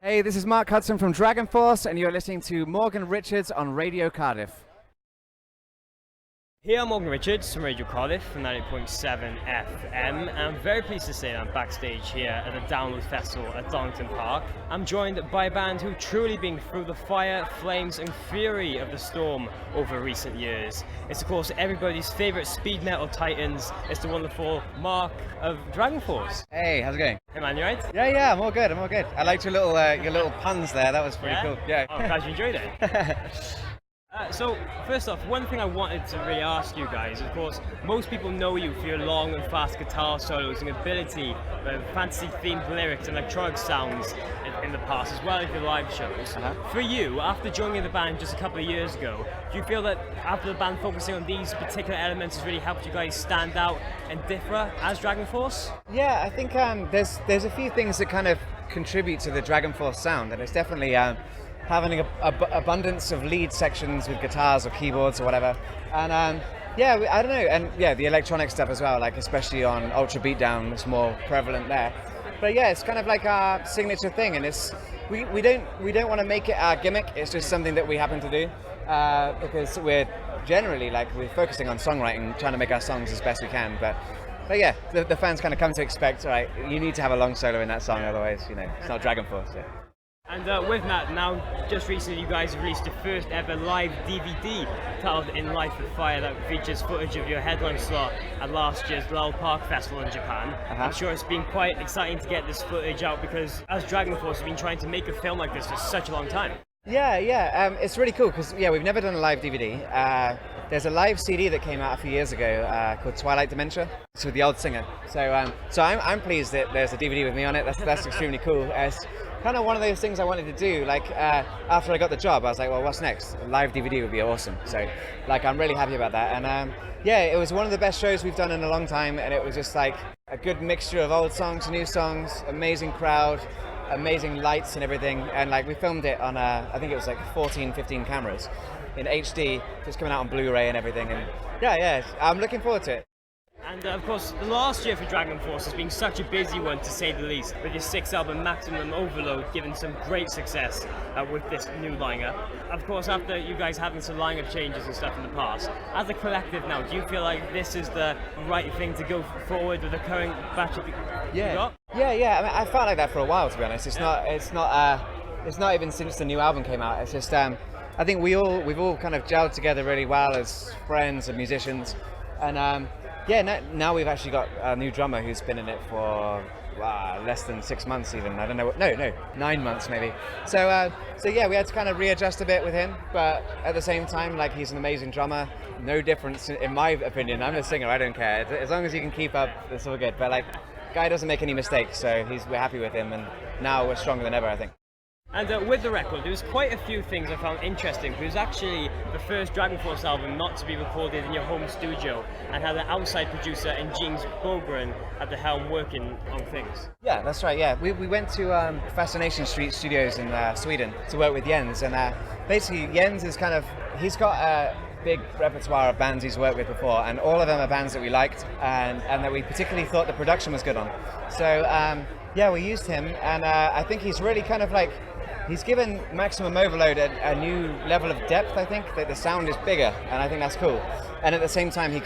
Hey, this is Mark Hudson from Dragonforce, and you're listening to Morgan Richards on Radio Cardiff. Here I'm Morgan Richards from Radio Cardiff from 98.7 FM, and I'm very pleased to say that I'm backstage here at the Download Festival at Donington Park. I'm joined by a band who've truly been through the fire, flames and fury of the storm over recent years. It's of course everybody's favourite speed metal titans. It's the wonderful Mark of Dragonforce. Hey, how's it going? Hey man, you right? Yeah, I'm all good. I liked your little puns there. That was pretty cool. Yeah. Oh, glad you enjoyed it. So, first off, one thing I wanted to really ask you guys, of course, most people know you for your long and fast guitar solos and ability, fantasy-themed lyrics and electronic sounds in the past, as well as your live shows. For you, after joining the band just a couple of years ago, do you feel that after the band focusing on these particular elements has really helped you guys stand out and differ as Dragonforce? Yeah, I think there's a few things that kind of contribute to the Dragonforce sound, and it's definitely having an abundance of lead sections with guitars or keyboards or whatever, and I don't know, and yeah, the electronic stuff as well, like especially on Ultra Beatdown, it's more prevalent there. But yeah, it's kind of like our signature thing, and it's we don't want to make it our gimmick. It's just something that we happen to do because we're generally we're focusing on songwriting, trying to make our songs as best we can. But yeah, the fans kind of come to expect, right, you need to have a long solo in that song, otherwise, it's not Dragonforce. Yeah. And with that, now, just recently you guys released your first ever live DVD titled In Life with Fire that features footage of your headline slot at last year's Lowell Park Festival in Japan. I'm sure it's been quite exciting to get this footage out because as Dragonforce, we've been trying to make a film like this for such a long time. Yeah, it's really cool because we've never done a live DVD. There's a live CD that came out a few years ago called Twilight Dementia. It's with the old singer. So I'm pleased that there's a DVD with me on it. That's extremely cool. It's kind of one of those things I wanted to do. After I got the job, I was like, well, what's next? A live DVD would be awesome. So I'm really happy about that. And it was one of the best shows we've done in a long time, and it was just a good mixture of old songs, new songs, amazing crowd, amazing lights and everything, and we filmed it on I think it was 14, 15 cameras in HD, just coming out on Blu-ray and everything, and yeah, I'm looking forward to it. And of course, the last year for Dragonforce has been such a busy one, to say the least, with your 6th album Maximum Overload giving some great success with this new lineup. Of course, after you guys having some lineup changes and stuff in the past, as a collective now, do you feel like this is the right thing to go forward with the current batch of you got? Yeah. I mean, I felt like that for a while, to be honest. It's not even since the new album came out. It's just I think we've all kind of gelled together really well as friends and musicians, and now we've actually got a new drummer who's been in it for less than 6 months even. I don't know. No, 9 months maybe. So yeah, we had to kind of readjust a bit with him, but at the same time, he's an amazing drummer. No difference in my opinion. I'm a singer. I don't care. As long as he can keep up, it's all good. But guy doesn't make any mistakes, so we're happy with him, and now we're stronger than ever, I think. And with the record, there was quite a few things I found interesting. It was actually the first Dragonforce album not to be recorded in your home studio, and had an outside producer in James Bogren at the helm working on things. Yeah, that's right. Yeah, we went to Fascination Street Studios in Sweden to work with Jens, and basically Jens is he's got a big repertoire of bands he's worked with before, and all of them are bands that we liked and that we particularly thought the production was good on. So we used him, and I think he's really he's given Maximum Overload a new level of depth. I think that the sound is bigger, and I think that's cool. And at the same time, he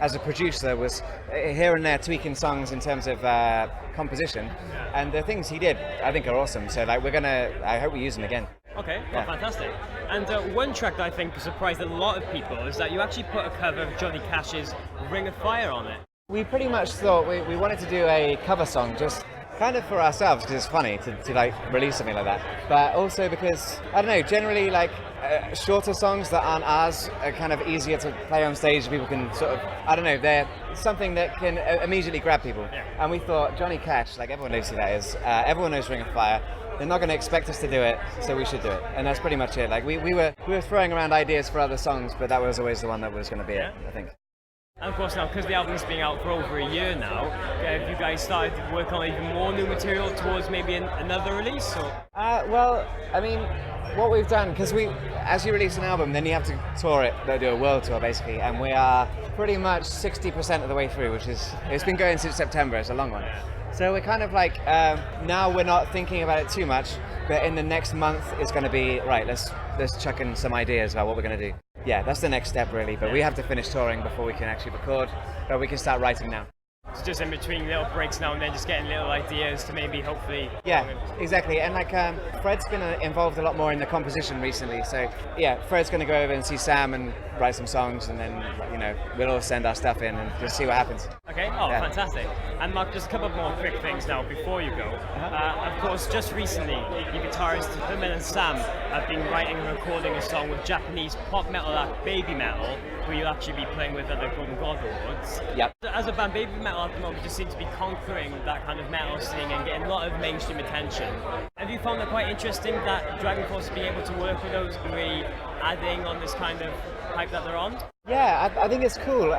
as a producer, was here and there tweaking songs in terms of composition, and the things he did, I think, are awesome. So I hope we use them again. Okay, well, fantastic. And one track that I think surprised a lot of people is that you actually put a cover of Johnny Cash's Ring of Fire on it. We pretty much thought we wanted to do a cover song just kind of for ourselves, because it's funny to release something like that, but also because, I don't know, generally shorter songs that aren't ours are kind of easier to play on stage. People can they're something that can immediately grab people. And we thought Johnny Cash, everyone knows who that is, everyone knows Ring of Fire. They're not going to expect us to do it, so we should do it, and that's pretty much it. We were throwing around ideas for other songs, but that was always the one that was going to be it, I think. And of course now, because the album's been out for over a year now, have you guys started to work on even more new material towards maybe another release? Or? Well, I mean, what we've done, because as you release an album, then you have to tour it, do a world tour basically, and we are pretty much 60% of the way through, it's been going since September, it's a long one. So we're kind of like, now we're not thinking about it too much, but in the next month it's going to be, right, let's chuck in some ideas about what we're going to do. Yeah, that's the next step really, but we have to finish touring before we can actually record, but we can start writing now. It's just in between little breaks now and then, just getting little ideas to maybe hopefully. Yeah, exactly. And like Fred's been involved a lot more in the composition recently. So yeah, Fred's going to go over and see Sam and write some songs, and then we'll all send our stuff in and just see what happens. Okay. Oh, yeah. Fantastic. And Mark, just a couple more quick things now before you go. Of course, just recently, your guitarist Herman and Sam have been writing and recording a song with Japanese pop metal act Baby Metal, where you'll actually be playing with at the Golden God Awards. Yep. As a band, Baby Metal at the moment just seems to be conquering that kind of metal scene and getting a lot of mainstream attention. Have you found it quite interesting that Dragonforce being able to work with those and really adding on this kind of hype that they're on? Yeah, I think it's cool.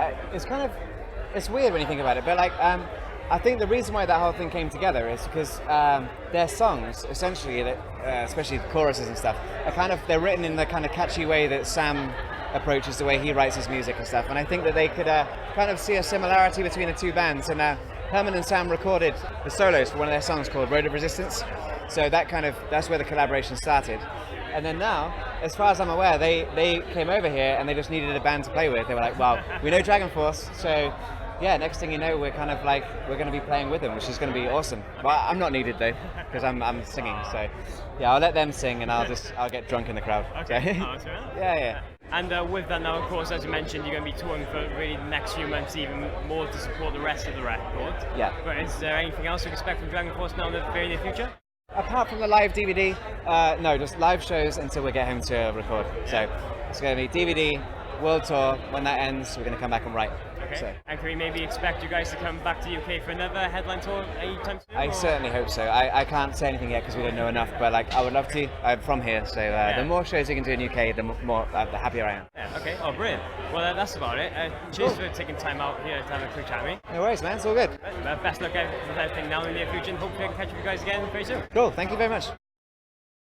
It's weird when you think about it, but like I think the reason why that whole thing came together is because their songs, essentially, especially the choruses and stuff, they're written in the kind of catchy way that Sam approaches the way he writes his music and stuff. And I think that they could kind of see a similarity between the two bands. And Herman and Sam recorded the solos for one of their songs called Road of Resistance. So that's where the collaboration started. And then now, as far as I'm aware, they came over here and they just needed a band to play with. They were like, well, we know Dragonforce, so yeah, next thing you know, we're going to be playing with them, which is going to be awesome. Well, I'm not needed though, because I'm singing. So yeah, I'll let them sing and I'll get drunk in the crowd. Okay. So, yeah. And with that now, of course, as you mentioned, you're going to be touring for really the next few months, even more to support the rest of the record. Yeah. But is there anything else you expect from Dragonforce now in the very near future? Apart from the live DVD, no, just live shows until we get home to record. So it's going to be DVD, world tour. When that ends, we're going to come back and write. Okay. So. And can we maybe expect you guys to come back to UK for another headline tour anytime soon? I certainly hope so. I can't say anything yet because we don't know enough, but I would love to. I'm from here, so the more shows you can do in UK, the happier I am. Yeah, okay. Oh, brilliant. Well, that's about it. Cheers for taking time out here to have a quick chat with me. No worries, man. It's all good. Best luck with everything now in the near future, and hopefully I can catch up with you guys again very soon. Cool. Thank you very much.